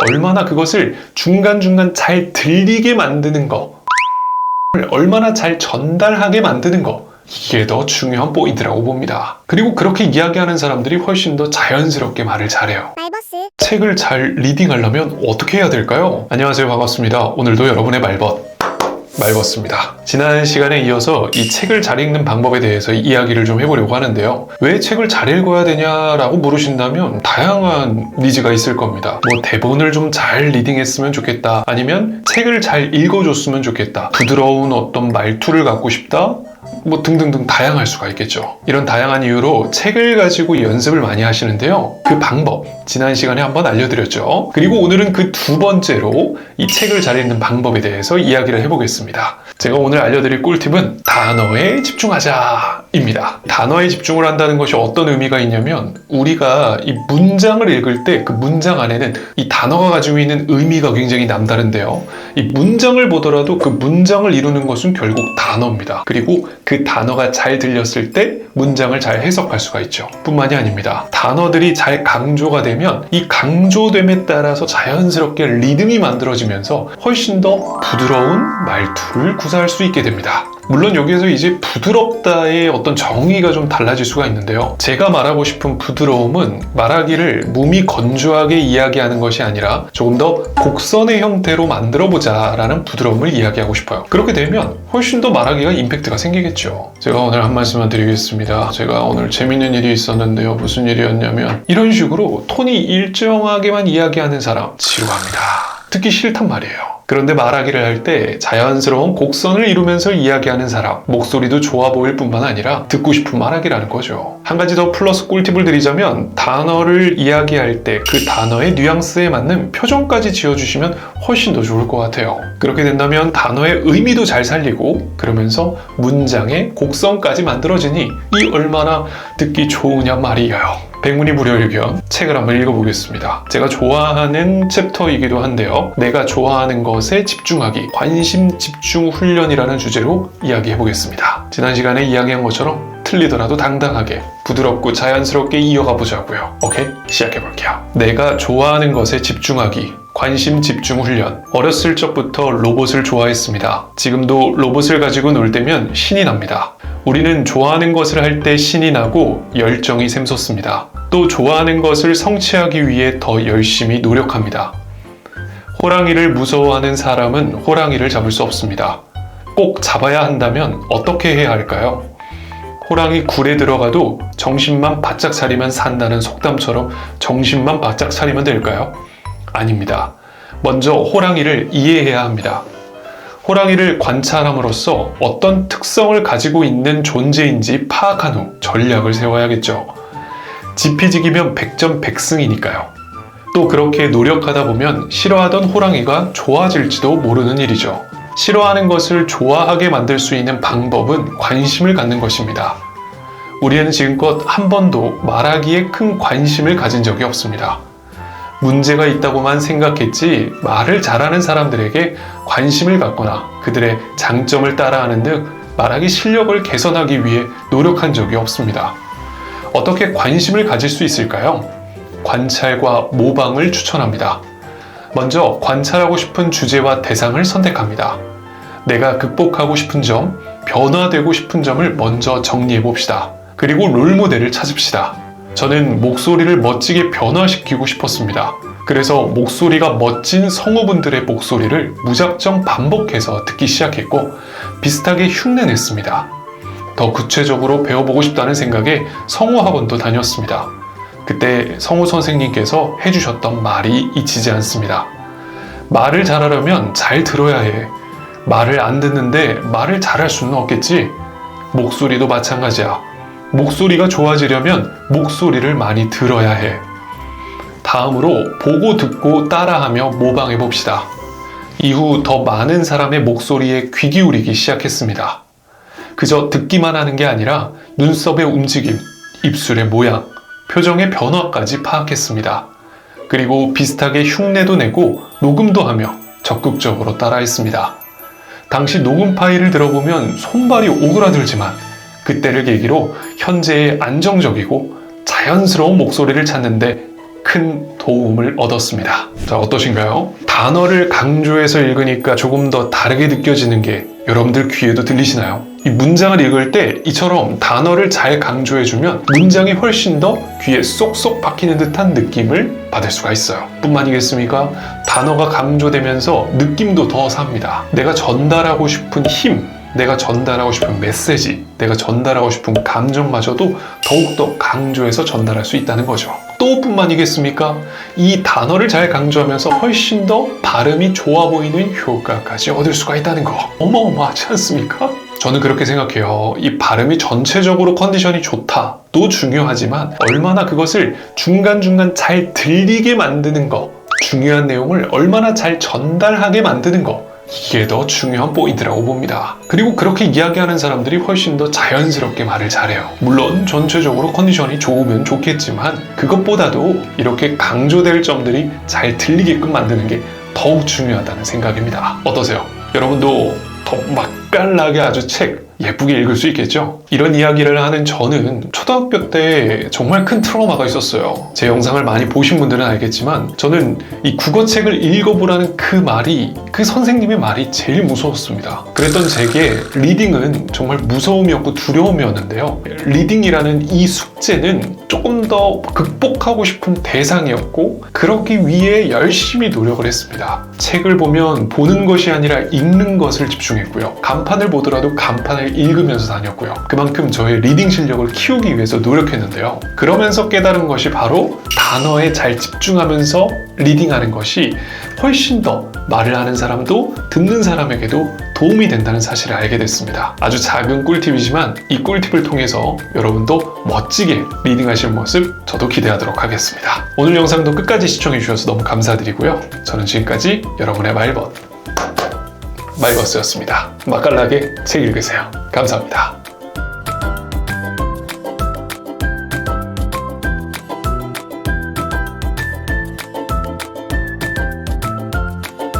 얼마나 그것을 중간중간 잘 들리게 만드는 거, 얼마나 잘 전달하게 만드는 거, 이게 더 중요한 포인트라고 봅니다. 그리고 그렇게 이야기하는 사람들이 훨씬 더 자연스럽게 말을 잘해요. 말버스. 책을 잘 리딩하려면 어떻게 해야 될까요? 안녕하세요, 반갑습니다. 오늘도 여러분의 말벗습니다. 지난 시간에 이어서 이 책을 잘 읽는 방법에 대해서 이야기를 좀 해보려고 하는데요. 왜 책을 잘 읽어야 되냐라고 물으신다면 다양한 니즈가 있을 겁니다. 뭐 대본을 좀 잘 리딩했으면 좋겠다, 아니면 책을 잘 읽어줬으면 좋겠다, 부드러운 어떤 말투를 갖고 싶다, 뭐 등등등 다양할 수가 있겠죠. 이런 다양한 이유로 책을 가지고 연습을 많이 하시는데요. 그 방법 지난 시간에 한번 알려드렸죠. 그리고 오늘은 그 두 번째로 이 책을 잘 읽는 방법에 대해서 이야기를 해보겠습니다. 제가 오늘 알려드릴 꿀팁은 단어에 집중하자입니다. 단어에 집중을 한다는 것이 어떤 의미가 있냐면, 우리가 이 문장을 읽을 때 그 문장 안에는 이 단어가 가지고 있는 의미가 굉장히 남다른데요. 이 문장을 보더라도 그 문장을 이루는 것은 결국 단어입니다. 그리고 그 단어가 잘 들렸을 때 문장을 잘 해석할 수가 있죠. 뿐만이 아닙니다. 단어들이 잘 강조가 되면 이 강조됨에 따라서 자연스럽게 리듬이 만들어지면서 훨씬 더 부드러운 말투를 구사할 수 있게 됩니다. 물론 여기에서 이제 부드럽다의 어떤 정의가 좀 달라질 수가 있는데요. 제가 말하고 싶은 부드러움은 말하기를 몸이 건조하게 이야기하는 것이 아니라 조금 더 곡선의 형태로 만들어보자 라는 부드러움을 이야기하고 싶어요. 그렇게 되면 훨씬 더 말하기가 임팩트가 생기겠죠. 제가 오늘 한 말씀만 드리겠습니다. 제가 오늘 재밌는 일이 있었는데요. 무슨 일이었냐면, 이런 식으로 톤이 일정하게만 이야기하는 사람 지루합니다. 듣기 싫단 말이에요. 그런데 말하기를 할 때 자연스러운 곡선을 이루면서 이야기하는 사람, 목소리도 좋아 보일 뿐만 아니라 듣고 싶은 말하기라는 거죠. 한 가지 더 플러스 꿀팁을 드리자면, 단어를 이야기할 때 그 단어의 뉘앙스에 맞는 표정까지 지어주시면 훨씬 더 좋을 것 같아요. 그렇게 된다면 단어의 의미도 잘 살리고, 그러면서 문장의 곡선까지 만들어지니 이 얼마나 듣기 좋으냐 말이에요. 백문이불여일견, 책을 한번 읽어보겠습니다. 제가 좋아하는 챕터이기도 한데요. 내가 좋아하는 것에 집중하기, 관심 집중 훈련이라는 주제로 이야기해보겠습니다. 지난 시간에 이야기한 것처럼 틀리더라도 당당하게 부드럽고 자연스럽게 이어가 보자고요. 오케이? 시작해볼게요. 내가 좋아하는 것에 집중하기, 관심 집중 훈련. 어렸을 적부터 로봇을 좋아했습니다. 지금도 로봇을 가지고 놀 때면 신이 납니다. 우리는 좋아하는 것을 할 때 신이 나고 열정이 샘솟습니다. 또 좋아하는 것을 성취하기 위해 더 열심히 노력합니다. 호랑이를 무서워하는 사람은 호랑이를 잡을 수 없습니다. 꼭 잡아야 한다면 어떻게 해야 할까요? 호랑이 굴에 들어가도 정신만 바짝 차리면 산다는 속담처럼 정신만 바짝 차리면 될까요? 아닙니다. 먼저 호랑이를 이해해야 합니다. 호랑이를 관찰함으로써 어떤 특성을 가지고 있는 존재인지 파악한 후 전략을 세워야겠죠. 지피지기면 백전백승이니까요. 또 그렇게 노력하다 보면 싫어하던 호랑이가 좋아질지도 모르는 일이죠. 싫어하는 것을 좋아하게 만들 수 있는 방법은 관심을 갖는 것입니다. 우리는 지금껏 한 번도 말하기에 큰 관심을 가진 적이 없습니다. 문제가 있다고만 생각했지, 말을 잘하는 사람들에게 관심을 갖거나 그들의 장점을 따라하는 등 말하기 실력을 개선하기 위해 노력한 적이 없습니다. 어떻게 관심을 가질 수 있을까요? 관찰과 모방을 추천합니다. 먼저 관찰하고 싶은 주제와 대상을 선택합니다. 내가 극복하고 싶은 점, 변화되고 싶은 점을 먼저 정리해 봅시다. 그리고 롤모델을 찾읍시다. 저는 목소리를 멋지게 변화시키고 싶었습니다. 그래서 목소리가 멋진 성우분들의 목소리를 무작정 반복해서 듣기 시작했고, 비슷하게 흉내냈습니다. 더 구체적으로 배워보고 싶다는 생각에 성우 학원도 다녔습니다. 그때 성우 선생님께서 해주셨던 말이 잊히지 않습니다. 말을 잘하려면 잘 들어야 해. 말을 안 듣는데 말을 잘할 수는 없겠지? 목소리도 마찬가지야. 목소리가 좋아지려면 목소리를 많이 들어야 해. 다음으로 보고 듣고 따라하며 모방해 봅시다. 이후 더 많은 사람의 목소리에 귀 기울이기 시작했습니다. 그저 듣기만 하는 게 아니라 눈썹의 움직임, 입술의 모양, 표정의 변화까지 파악했습니다. 그리고 비슷하게 흉내도 내고 녹음도 하며 적극적으로 따라했습니다. 당시 녹음 파일을 들어보면 손발이 오그라들지만, 그때를 계기로 현재의 안정적이고 자연스러운 목소리를 찾는데 큰 도움을 얻었습니다. 자, 어떠신가요? 단어를 강조해서 읽으니까 조금 더 다르게 느껴지는 게 여러분들 귀에도 들리시나요? 이 문장을 읽을 때 이처럼 단어를 잘 강조해주면 문장이 훨씬 더 귀에 쏙쏙 박히는 듯한 느낌을 받을 수가 있어요. 뿐만이겠습니까? 단어가 강조되면서 느낌도 더 삽니다. 내가 전달하고 싶은 힘, 내가 전달하고 싶은 메시지, 내가 전달하고 싶은 감정마저도 더욱더 강조해서 전달할 수 있다는 거죠. 또 뿐만이겠습니까? 이 단어를 잘 강조하면서 훨씬 더 발음이 좋아 보이는 효과까지 얻을 수가 있다는 거. 어마어마하지 않습니까? 저는 그렇게 생각해요. 이 발음이 전체적으로 컨디션이 좋다도 중요하지만 얼마나 그것을 중간중간 잘 들리게 만드는 거, 중요한 내용을 얼마나 잘 전달하게 만드는 거, 이게 더 중요한 포인트라고 봅니다. 그리고 그렇게 이야기하는 사람들이 훨씬 더 자연스럽게 말을 잘해요. 물론 전체적으로 컨디션이 좋으면 좋겠지만 그것보다도 이렇게 강조될 점들이 잘 들리게끔 만드는 게 더욱 중요하다는 생각입니다. 어떠세요? 여러분도 더 맛깔나게 아주 책 예쁘게 읽을 수 있겠죠? 이런 이야기를 하는 저는 초등학교 때 정말 큰 트라우마가 있었어요. 제 영상을 많이 보신 분들은 알겠지만 저는 이 국어책을 읽어보라는 그 말이, 그 선생님의 말이 제일 무서웠습니다. 그랬던 제게 리딩은 정말 무서움이었고 두려움이었는데요. 리딩이라는 이 숙제는 조금 더 극복하고 싶은 대상이었고 그러기 위해 열심히 노력을 했습니다. 책을 보면 보는 것이 아니라 읽는 것을 집중했고요. 간판을 보더라도 간판을 읽으면서 다녔고요. 그만큼 저의 리딩 실력을 키우기 위해서 노력했는데요. 그러면서 깨달은 것이 바로 단어에 잘 집중하면서 리딩하는 것이 훨씬 더 말을 하는 사람도 듣는 사람에게도 도움이 된다는 사실을 알게 됐습니다. 아주 작은 꿀팁이지만 이 꿀팁을 통해서 여러분도 멋지게 리딩하실 모습 저도 기대하도록 하겠습니다. 오늘 영상도 끝까지 시청해 주셔서 너무 감사드리고요. 저는 지금까지 여러분의 말벗 말벗스였습니다. 맛깔나게 책 읽으세요. 감사합니다.